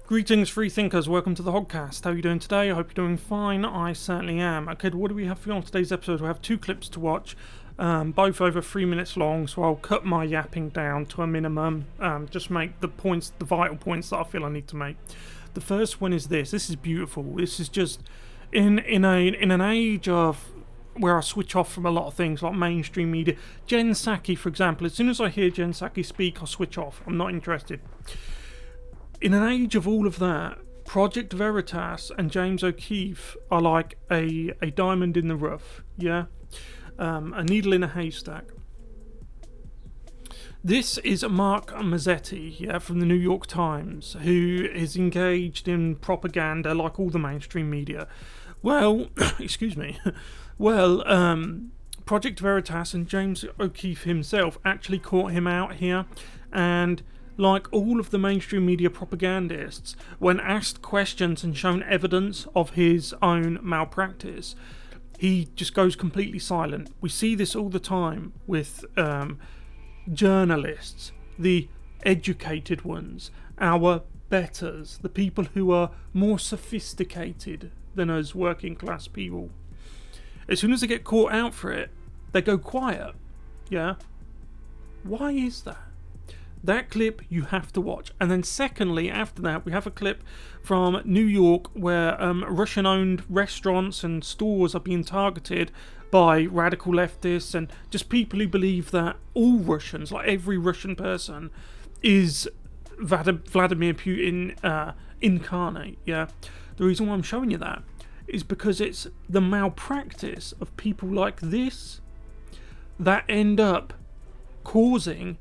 Greetings, free thinkers. Welcome to the Hoggcast. How are you doing today? I hope you're doing fine. I certainly am. Okay, what do we have for you on today's episode? We have two clips to watch, both over 3 minutes long, so I'll cut my yapping down to a minimum, just make the points, the vital points that I feel I need to make. The first one is this. This is beautiful. This is just in an age of where I switch off from a lot of things like mainstream media. Jen Psaki, for example. As soon as I hear Jen Psaki speak, I'll switch off. I'm not interested. In an age of all of that, Project Veritas and James O'Keefe are like a diamond in the rough, yeah? A needle in a haystack. This is Mark Mazzetti, yeah, from the New York Times, who is engaged in propaganda like all the mainstream media. Well, excuse me. Well, Project Veritas and James O'Keefe himself actually caught him out here, and like all of the mainstream media propagandists, when asked questions and shown evidence of his own malpractice, he just goes completely silent. We see this all the time with journalists, the educated ones, our betters, the people who are more sophisticated than us working class people. As soon as they get caught out for it, they go quiet. Yeah? Why is that? That clip you have to watch. And then secondly, after that, we have a clip from New York where Russian-owned restaurants and stores are being targeted by radical leftists and just people who believe that all Russians, like every Russian person, is Vladimir Putin incarnate. Yeah, the reason why I'm showing you that is because it's the malpractice of people like this that end up causing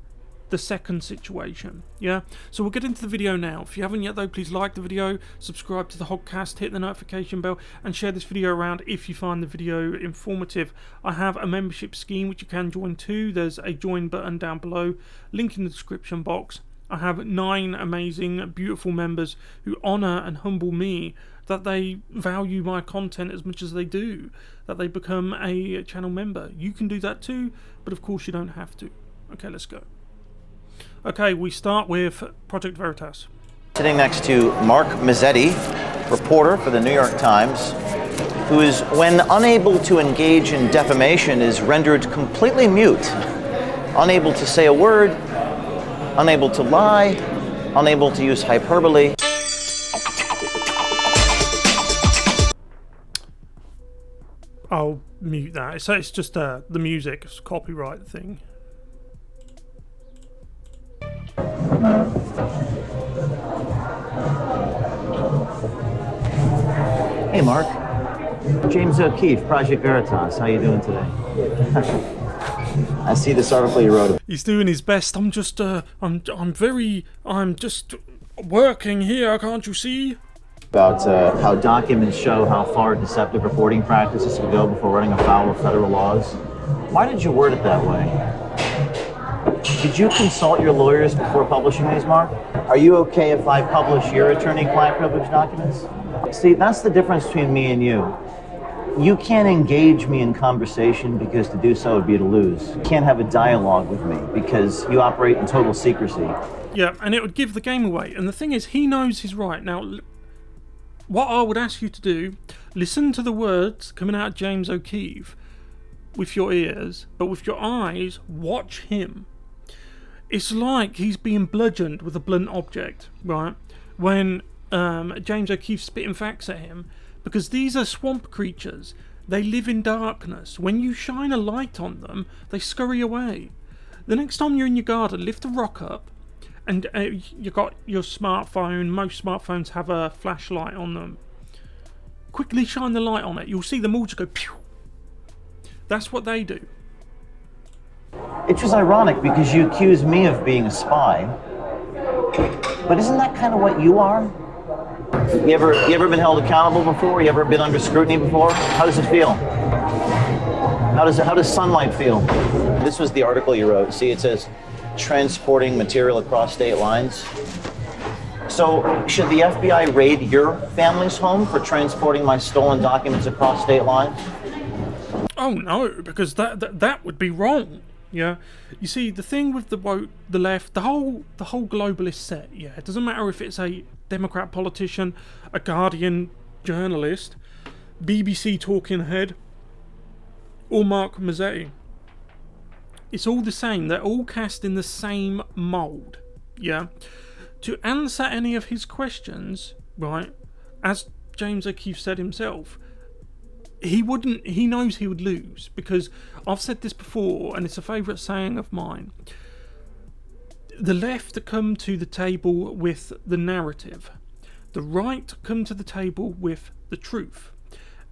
the second situation. Yeah, so we'll get into the video now. If you haven't yet though, please like the video, subscribe to the Hoggcast, hit the notification bell, and share this video around if you find the video informative. I have a membership scheme which you can join too. There's a join button down below, link in the description box. I have 9 amazing, beautiful members who honour and humble me, that they value my content as much as they do, that they become a channel member. You can do that too, but of course you don't have to. Okay, let's go. Okay, we start with Project Veritas. Sitting next to Mark Mazzetti, reporter for the New York Times, who is, when unable to engage in defamation, is rendered completely mute, unable to say a word, unable to lie, unable to use hyperbole. I'll mute that. It's just the music, it's a copyright thing. Hey Mark, James O'Keefe, Project Veritas. How you doing today? I see this article you wrote. He's doing his best. I'm just I'm just working here. Can't you see? About how documents show how far deceptive reporting practices could go before running afoul of federal laws. Why did you word it that way? Did you consult your lawyers before publishing these, Mark? Are you okay if I publish your attorney-client privilege documents? See, that's the difference between me and you. You can't engage me in conversation because to do so would be to lose. You can't have a dialogue with me because you operate in total secrecy. Yeah, and it would give the game away. And the thing is, he knows he's right. Now, what I would ask you to do, listen to the words coming out of James O'Keefe with your ears, but with your eyes, watch him. It's like he's being bludgeoned with a blunt object, right? When James O'Keefe's spitting facts at him, because these are swamp creatures. They live in darkness. When you shine a light on them, they scurry away. The next time you're in your garden, lift a rock up, and you got your smartphone. Most smartphones have a flashlight on them. Quickly shine the light on it. You'll see them all just go pew. That's what they do. It's just ironic because you accuse me of being a spy, but isn't that kind of what you are? You ever been held accountable before? You ever been under scrutiny before? How does it feel? How does sunlight feel? This was the article you wrote. See, it says transporting material across state lines. So should the FBI raid your family's home for transporting my stolen documents across state lines? Oh no, because that would be wrong. Yeah, you see, the thing with the left, the whole globalist set. Yeah, it doesn't matter if it's a Democrat politician, a Guardian journalist, BBC talking head, or Mark Mazzetti. It's all the same. They're all cast in the same mould. Yeah, to answer any of his questions, right? As James O'Keefe said himself, he knows he would lose, because I've said this before and it's a favourite saying of mine. The left come to the table with the narrative, the right come to the table with the truth,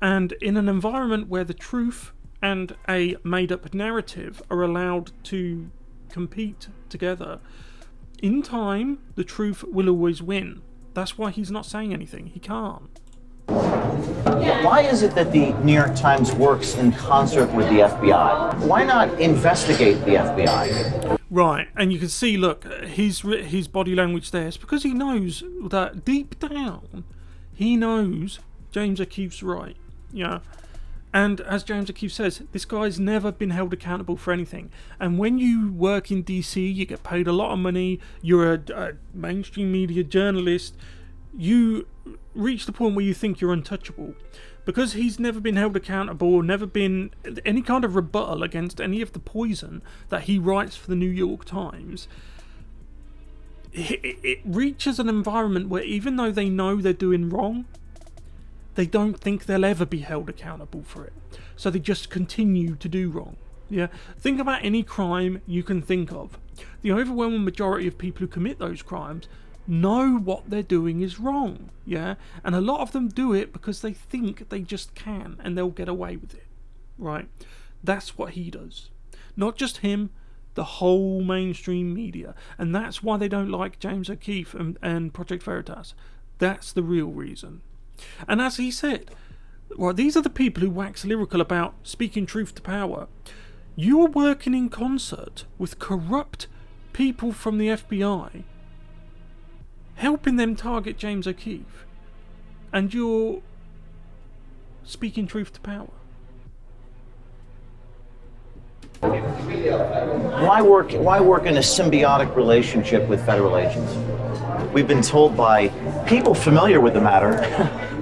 and in an environment where the truth and a made up narrative are allowed to compete together, in time the truth will always win. That's why he's not saying anything. He can't. Why is it that the New York Times works in concert with the FBI? Why not investigate the FBI? Right, and you can see, look, his body language there. It's because he knows that deep down, he knows James O'Keefe's right. Yeah. And as James O'Keefe says, this guy's never been held accountable for anything. And when you work in DC, you get paid a lot of money, you're a mainstream media journalist, you reach the point where you think you're untouchable. Because he's never been held accountable, never been any kind of rebuttal against any of the poison that he writes for the New York Times, it reaches an environment where even though they know they're doing wrong, they don't think they'll ever be held accountable for it. So they just continue to do wrong. Yeah. Think about any crime you can think of. The overwhelming majority of people who commit those crimes know what they're doing is wrong. Yeah. And a lot of them do it because they think they just can and they'll get away with it. Right. That's what he does. Not just him, the whole mainstream media. And that's why they don't like James O'Keefe and Project Veritas. That's the real reason. And as he said, well, these are the people who wax lyrical about speaking truth to power. You are working in concert with corrupt people from the FBI, helping them target James O'Keefe, and you're speaking truth to power. Why work in a symbiotic relationship with federal agents? We've been told by people familiar with the matter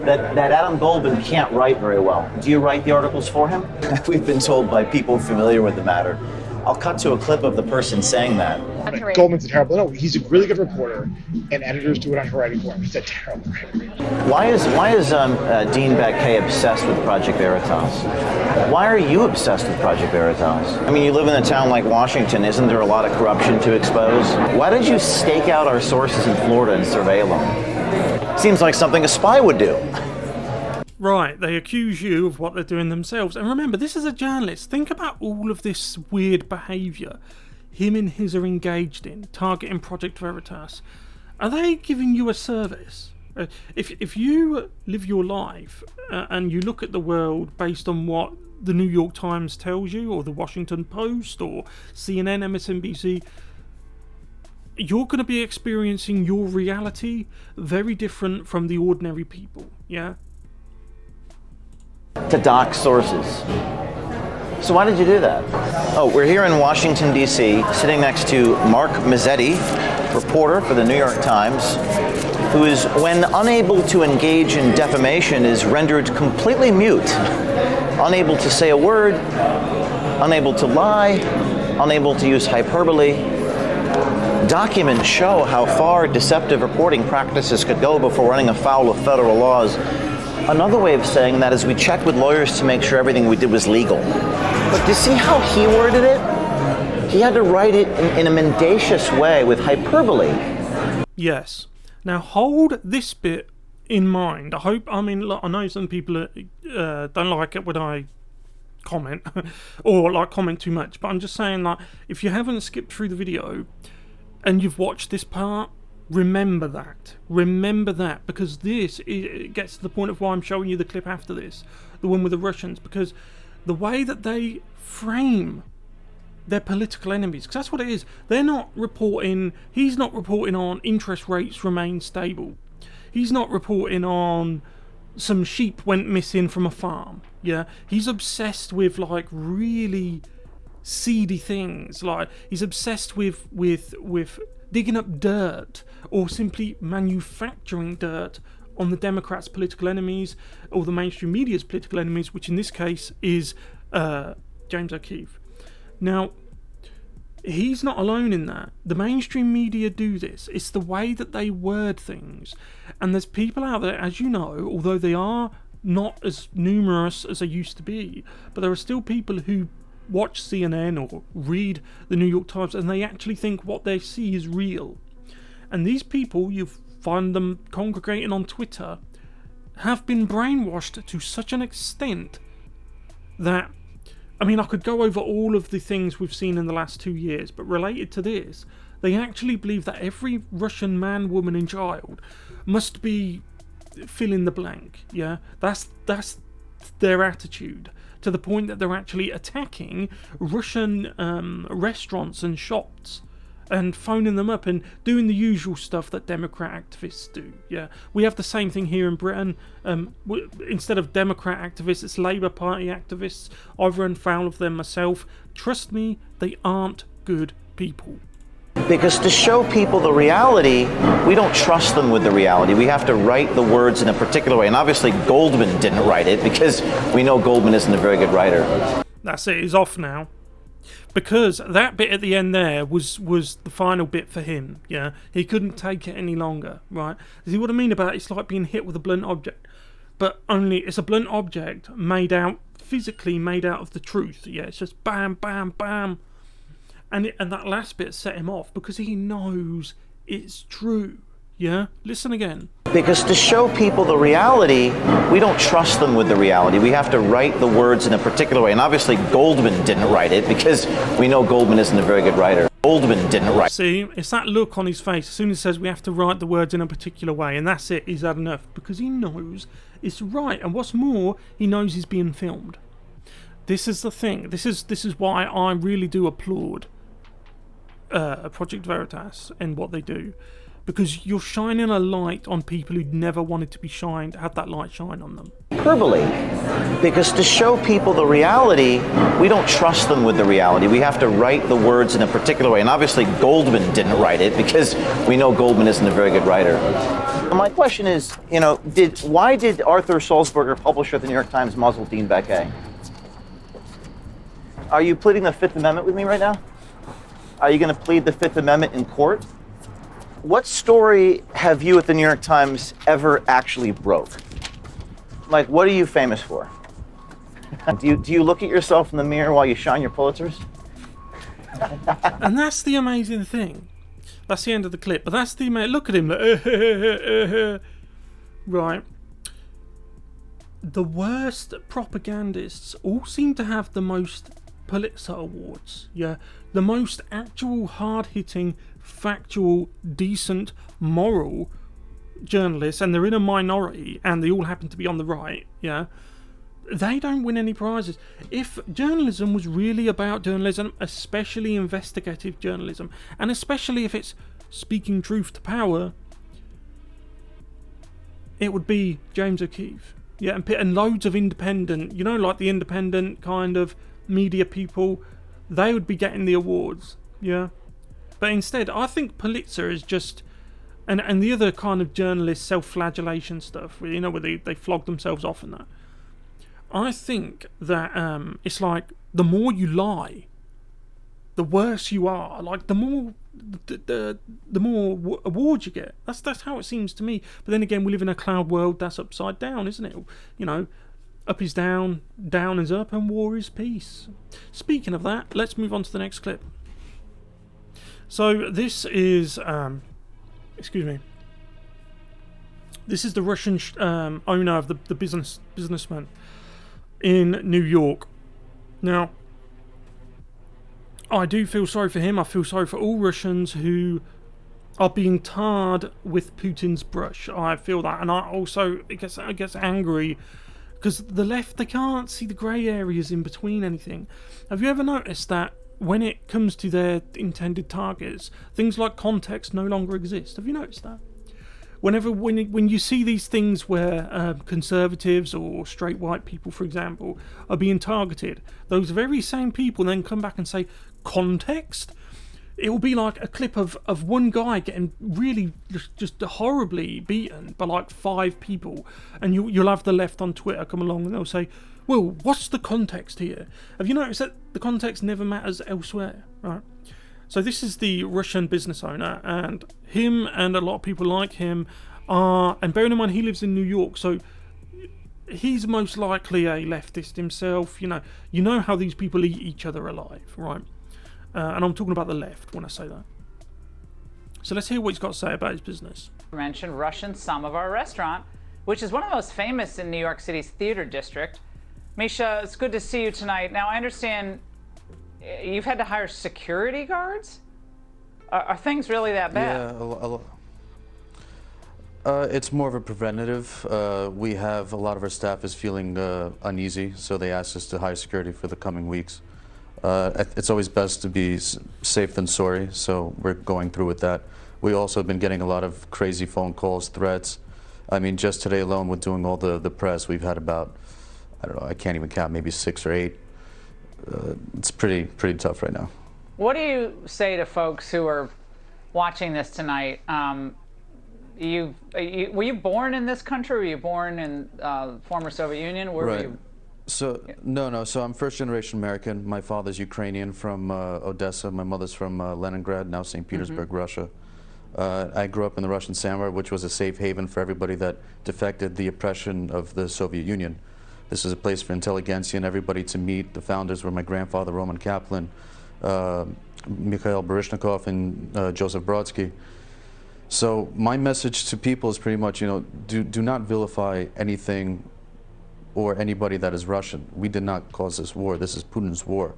that Adam Goldman can't write very well. Do you write the articles for him? We've been told by people familiar with the matter. I'll cut to a clip of the person saying that. Goldman's a terrible. No, he's a really good reporter, and editors do it on her writing for him. He's a terrible writer. Why is Dean Baquet obsessed with Project Veritas? Why are you obsessed with Project Veritas? I mean, you live in a town like Washington. Isn't there a lot of corruption to expose? Why did you stake out our sources in Florida and surveil them? Seems like something a spy would do. Right, they accuse you of what they're doing themselves. And remember, this is a journalist. Think about all of this weird behaviour him and his are engaged in, targeting Project Veritas. Are they giving you a service? If you live your life and you look at the world based on what the New York Times tells you, or the Washington Post, or CNN, MSNBC, you're going to be experiencing your reality very different from the ordinary people, yeah? To dock sources. So why did you do that? Oh, we're here in Washington, D.C., sitting next to Mark Mazzetti, reporter for the New York Times, who is, when unable to engage in defamation, is rendered completely mute, unable to say a word, unable to lie, unable to use hyperbole. Documents show how far deceptive reporting practices could go before running afoul of federal laws. Another way of saying that is we checked with lawyers to make sure everything we did was legal. But do you see how he worded it? He had to write it in a mendacious way with hyperbole. Yes. Now hold this bit in mind. I know some people don't like it when I comment or like comment too much, but I'm just saying, like, if you haven't skipped through the video and you've watched this part, remember that, because this it gets to the point of why I'm showing you the clip after this, the one with the Russians, because the way that they frame their political enemies, because that's what it is. He's not reporting on interest rates remain stable. He's not reporting on some sheep went missing from a farm. Yeah, he's obsessed with like really seedy things. Like, he's obsessed with digging up dirt, or simply manufacturing dirt on the Democrats' political enemies, or the mainstream media's political enemies, which in this case is James O'Keefe. Now, he's not alone in that. The mainstream media do this. It's the way that they word things. And there's people out there, as you know, although they are not as numerous as they used to be, but there are still people who watch CNN or read the New York Times and they actually think what they see is real. And these people, you find them congregating on Twitter, have been brainwashed to such an extent that, I mean, I could go over all of the things we've seen in the last 2 years, but related to this, they actually believe that every Russian man, woman and child must be fill in the blank. Yeah, that's their attitude, to the point that they're actually attacking Russian restaurants and shops and phoning them up and doing the usual stuff that Democrat activists do. Yeah, we have the same thing here in Britain. Instead of Democrat activists, it's Labour Party activists. I've run foul of them myself. Trust me, they aren't good people. Because to show people the reality, we don't trust them with the reality. We have to write the words in a particular way. And obviously Goldman didn't write it, because we know Goldman isn't a very good writer. That's it, he's off now. Because that bit at the end there was the final bit for him. Yeah, he couldn't take it any longer, right? See what I mean about it's like being hit with a blunt object, but only it's a blunt object physically made out of the truth. Yeah, it's just bam, bam, bam. And that last bit set him off because he knows it's true. Yeah? Listen again. Because to show people the reality, we don't trust them with the reality. We have to write the words in a particular way. And obviously Goldman didn't write it, because we know Goldman isn't a very good writer. Goldman didn't write. See, it's that look on his face as soon as he says we have to write the words in a particular way, and that's it, he's had enough. Because he knows it's right. And what's more, he knows he's being filmed. This is the thing. This is why I really do applaud Project Veritas and what they do, because you're shining a light on people who'd never wanted to be shined, have that light shine on them. Hyperbole. Because to show people the reality, we don't trust them with the reality. We have to write the words in a particular way. And obviously Goldman didn't write it, because we know Goldman isn't a very good writer. My question is, why did Arthur Sulzberger, publisher at the New York Times, muzzle Dean Baquet? Are you pleading the Fifth Amendment with me right now? Are you going to plead the Fifth Amendment in court? What story have you at the New York Times ever actually broke? Like, what are you famous for? Do you look at yourself in the mirror while you shine your Pulitzers? And that's the amazing thing. That's the end of the clip. But that's the look at him. Right. The worst propagandists all seem to have the most Pulitzer Awards. Yeah. The most actual hard-hitting, factual, decent, moral journalists, and they're in a minority, and they all happen to be on the right, yeah, they don't win any prizes. If journalism was really about journalism, especially investigative journalism, and especially if it's speaking truth to power, it would be James O'Keefe. Yeah, and loads of independent, like the independent kind of media people, they would be getting the awards, yeah. But instead, I think Pulitzer is just, and the other kind of journalist self-flagellation stuff, where they flog themselves off and that. I think that it's like the more you lie, the worse you are. Like the more awards you get. That's how it seems to me. But then again, we live in a cloud world that's upside down, isn't it? Up is down, down is up, and war is peace. Speaking of that, let's move on to the next clip. So this is, this is the Russian owner of the businessman in New York. Now, I do feel sorry for him. I feel sorry for all Russians who are being tarred with Putin's brush. I feel that, and I get angry. Because the left, they can't see the grey areas in between anything. Have you ever noticed that when it comes to their intended targets, things like context no longer exist? Have you noticed that? when you see these things where conservatives or straight white people, for example, are being targeted, those very same people then come back and say, context? It will be like a clip of one guy getting really just horribly beaten by like 5 people, and you'll have the left on Twitter come along and they'll say, well, what's the context here? Have you noticed that the context never matters elsewhere, right? So this is the Russian business owner, and him and a lot of people like him are, and bearing in mind he lives in New York, so he's most likely a leftist himself. You know how these people eat each other alive, right? And I'm talking about the left when I say that. So let's hear what he's got to say about his business. Mentioned Russian Samovar restaurant, which is one of the most famous in New York City's theater district. Misha, it's good to see you tonight. Now, I understand you've had to hire security guards? Are things really that bad? Yeah, it's more of a preventative. We have a lot of our staff is feeling uneasy, so they asked us to hire security for the coming weeks. It's always best to be safe than sorry, so we're going through with that. We also have been getting a lot of crazy phone calls, threats. I mean, just today alone, with doing all the press, we've had about, I don't know, I can't even count, maybe 6 or 8. It's pretty tough right now. What do you say to folks who are watching this tonight? Were you born in this country? Were you born in former Soviet Union? Where right. were you? So no. So I'm first-generation American. My father's Ukrainian from Odessa. My mother's from Leningrad, now St. Petersburg, Russia. I grew up in the Russian Samovar, which was a safe haven for everybody that defected the oppression of the Soviet Union. This is a place for intelligentsia and everybody to meet. The founders were my grandfather, Roman Kaplan, Mikhail Baryshnikov, and Joseph Brodsky. So my message to people is pretty much, do not vilify anything or anybody that is Russian. We did not cause this war. This is Putin's war.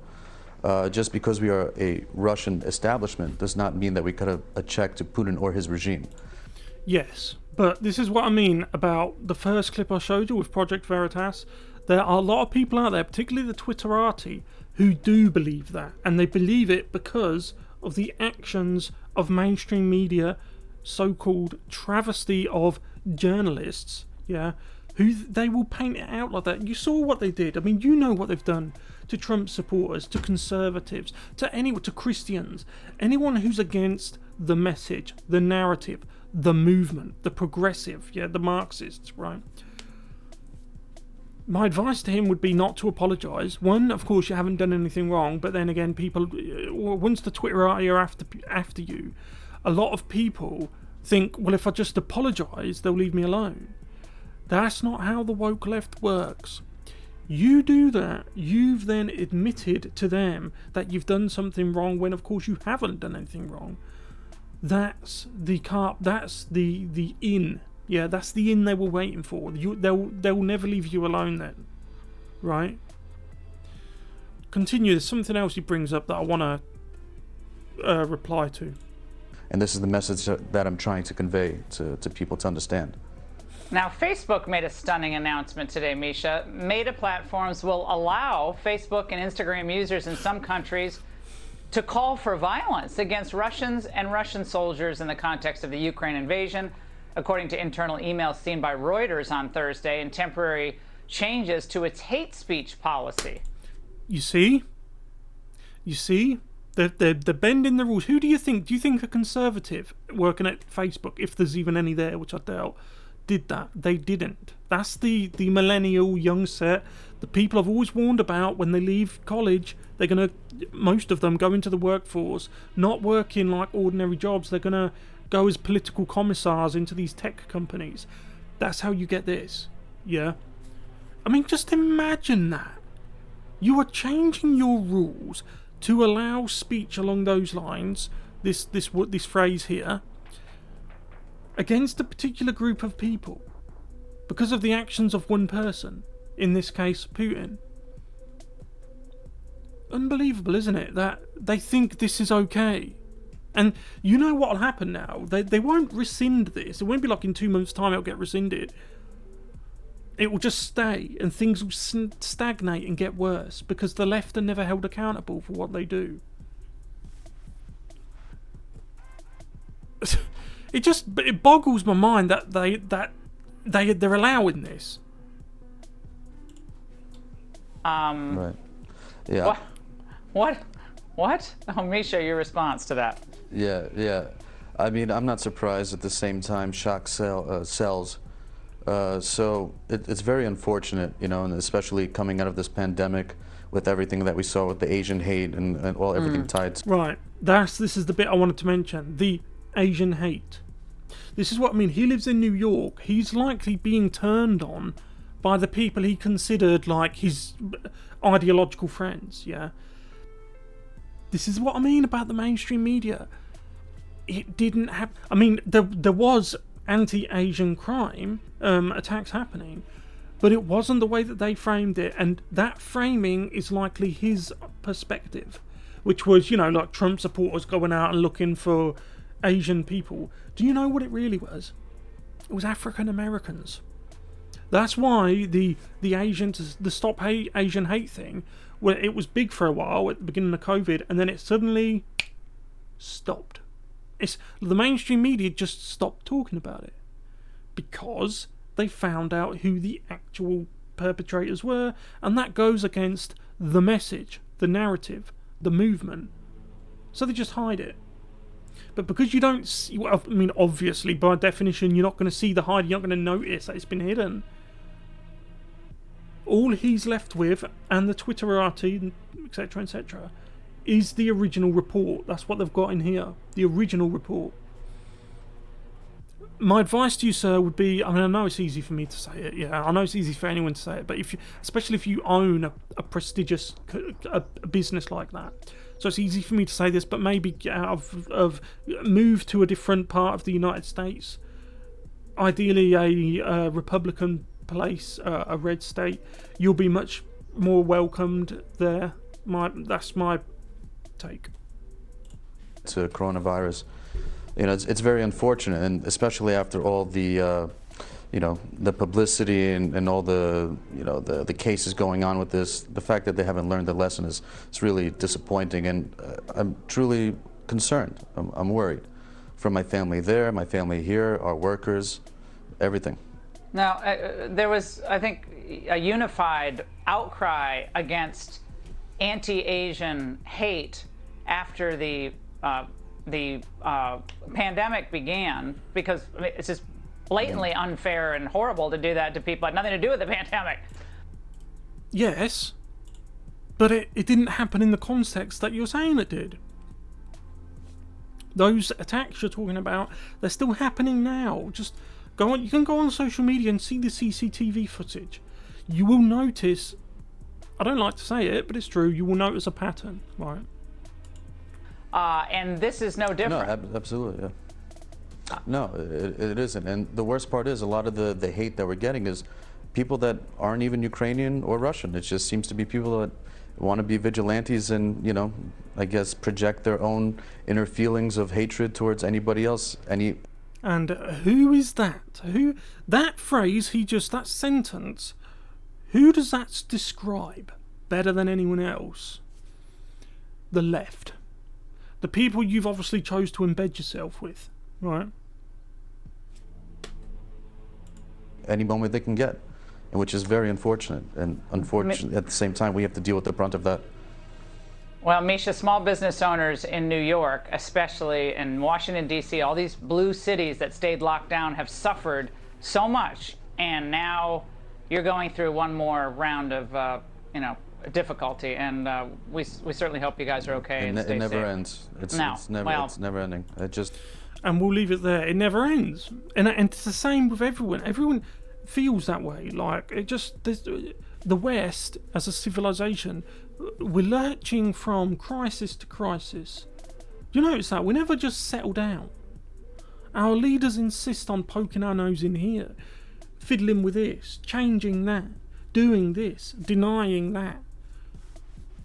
Just because we are a Russian establishment does not mean that we cut a check to Putin or his regime. Yes, but this is what I mean about the first clip I showed you with Project Veritas. There are a lot of people out there, particularly the Twitterati, who do believe that. And they believe it because of the actions of mainstream media, so-called travesty of journalists, yeah, who they will paint it out like that. You saw what they did. I mean, you know what they've done to Trump supporters, to conservatives, to Christians, anyone who's against the message, the narrative, the movement, the progressive, yeah, the Marxists, right? My advice to him would be not to apologise. One, of course, you haven't done anything wrong, but then again, people, once the Twitterati are after you, a lot of people think, well, if I just apologise, they'll leave me alone. That's not how the woke left works. You do that, you've then admitted to them that you've done something wrong when, of course, you haven't done anything wrong. That's the in. Yeah, that's the in they were waiting for. They'll never leave you alone then. Right? Continue. There's something else he brings up that I want to reply to. And this is the message that I'm trying to convey to people to understand. Now, Facebook made a stunning announcement today, Misha. Meta platforms will allow Facebook and Instagram users in some countries to call for violence against Russians and Russian soldiers in the context of the Ukraine invasion, according to internal emails seen by Reuters on Thursday, and temporary changes to its hate speech policy. You see? They're bending the rules. Who do you think? Do you think a conservative working at Facebook, if there's even any there, which I doubt, did that? They didn't. That's the millennial young set. The people I've always warned about when they leave college, they're going to, most of them, go into the workforce, not working like ordinary jobs. They're going to go as political commissars into these tech companies. That's how you get this. Yeah? I mean, just imagine that. You are changing your rules to allow speech along those lines, this phrase here, against a particular group of people because of the actions of one person, in this case Putin. Unbelievable, isn't it, that they think this is okay? And you know what will happen now? They won't rescind this. It won't be like in 2 months' time it'll get rescinded. It will just stay, and things will stagnate and get worse because the left are never held accountable for what they do. it boggles my mind that they're allowing this. Right. Yeah. What? Oh, Misha, your response to that? Yeah. I mean, I'm not surprised. At the same time, shock sells. So it's very unfortunate, you know, and especially coming out of this pandemic with everything that we saw with the Asian hate and everything tied to. Right. This is the bit I wanted to mention. The Asian hate. This is what I mean. He lives in New York. He's likely being turned on by the people he considered like his ideological friends, yeah? This is what I mean about the mainstream media. It didn't have... I mean, there was anti-Asian crime attacks happening, but it wasn't the way that they framed it, and that framing is likely his perspective, which was, you know, like Trump supporters going out and looking for Asian people. Do you know what it really was? It was African Americans. That's why the Stop Asian Hate thing, well, it was big for a while at the beginning of COVID, and then it suddenly stopped. The mainstream media just stopped talking about it because they found out who the actual perpetrators were, and that goes against the message, the narrative, the movement. So they just hide it. But because you don't see, I mean, obviously, by definition, you're not going to see the hide, you're not going to notice that it's been hidden. All he's left with, and the Twitterati, etc., is the original report. That's what they've got in here. The original report. My advice to you, sir, would be, I mean, I know it's easy for me to say it, yeah, I know it's easy for anyone to say it, but especially if you own a prestigious a business like that, so it's easy for me to say this, but maybe get out of move to a different part of the United States, ideally a Republican place, a red state. You'll be much more welcomed there. That's my take. To coronavirus, you know, it's very unfortunate, and especially after all the you know, the publicity and all the, you know, the cases going on with this, the fact that they haven't learned the lesson is really disappointing, and I'm truly concerned. I'm worried for my family there, my family here, our workers, everything. Now, there was, I think, a unified outcry against anti-Asian hate after the pandemic began, because I mean, it's just blatantly unfair and horrible to do that to people that had nothing to do with the pandemic. Yes, but it didn't happen in the context that you're saying it did. Those attacks you're talking about, they're still happening now. Just go on. You can go on social media and see the CCTV footage. You will notice, I don't like to say it, but it's true, you will notice a pattern, right? And this is no different. No, absolutely, yeah. No, it isn't. And the worst part is a lot of the hate that we're getting is people that aren't even Ukrainian or Russian. It just seems to be people that want to be vigilantes and, you know, I guess project their own inner feelings of hatred towards anybody else. And who is that? That phrase, that sentence, who does that describe better than anyone else? The left. The people you've obviously chose to embed yourself with, right? Any moment they can get, and which is very unfortunate. And unfortunately, at the same time, we have to deal with the brunt of that. Well, Misha, small business owners in New York, especially in Washington, D.C., all these blue cities that stayed locked down have suffered so much, and now you're going through one more round of, you know, difficulty, and we certainly hope you guys are okay and stay safe. It never ends. It's never ending. And we'll leave it there. It never ends, and it's the same with everyone. Everyone feels that way. Like the West as a civilization, we're lurching from crisis to crisis. Do you notice that we never just settle down? Our leaders insist on poking our nose in here, fiddling with this, changing that, doing this, denying that.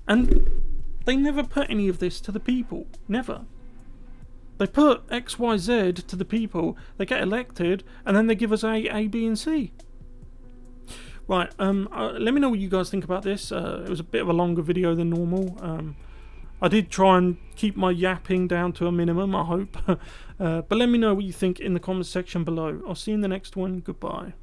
And they never put any of this to the people. Never. They put X, Y, Z to the people, they get elected, and then they give us A, B, and C. Right, let me know what you guys think about this. It was a bit of a longer video than normal. I did try and keep my yapping down to a minimum, I hope. But let me know what you think in the comments section below. I'll see you in the next one. Goodbye.